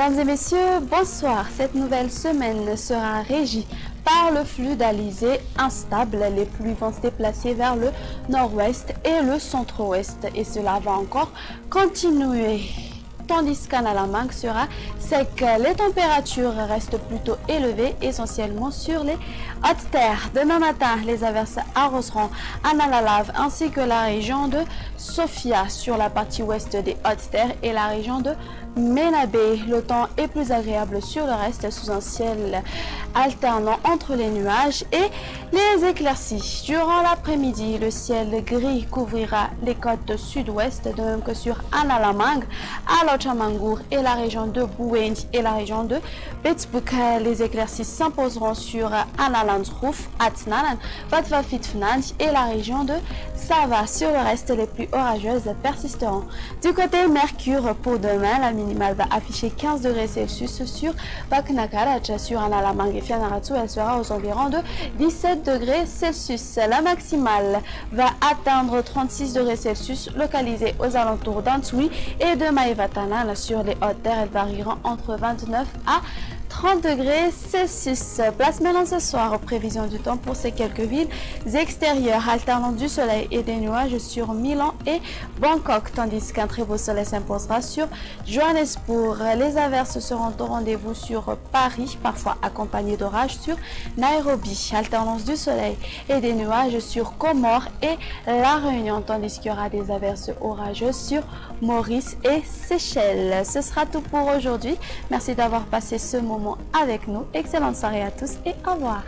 Mesdames et messieurs, bonsoir. Cette nouvelle semaine sera régie par le flux d'alizés instable. Les pluies vont se déplacer vers le nord-ouest et le centre-ouest. Et cela va encore continuer. Tandis qu'Analamangue sera sec. Les températures restent plutôt élevées, essentiellement sur les hautes terres. Demain matin, les averses arroseront Analalave ainsi que la région de Sofia sur la partie ouest des hautes terres et la région de Ménabé. Le temps est plus agréable sur le reste sous un ciel alternant entre les nuages et les éclaircies. Durant l'après-midi, le ciel gris couvrira les côtes sud-ouest, de même que sur Analamangue, Alochamangour et la région de Bouendi et la région de Betsbouk. Les éclaircies s'imposeront sur Analandrouf, Atnanan, Batvafitfnand et la région de Sava. Sur le reste, les pluies orageuses persisteront. Du côté Mercure, pour demain, la minimale va afficher 15 degrés Celsius sur Baknakarach. Sur Analamangue et Fianarantsoa, elle sera aux environs de 17 degrés Celsius. La maximale va atteindre 36 degrés Celsius localisée aux alentours d'Antsui et de Maïvatana. Sur les hautes terres, elles varieront entre 29 à 30 degrés Celsius. Place maintenant ce soir aux prévisions du temps pour ces quelques villes extérieures, alternant du soleil et des nuages sur Milan et Bangkok, tandis qu'un très beau soleil s'imposera sur Johannesburg. Les averses seront au rendez-vous sur Paris, parfois accompagnées d'orages sur Nairobi. Alternance du soleil et des nuages sur Comores et La Réunion, tandis qu'il y aura des averses orageuses sur Maurice et Seychelles. Ce sera tout pour aujourd'hui. Merci d'avoir passé ce moment avec nous. Excellente soirée à tous et au revoir.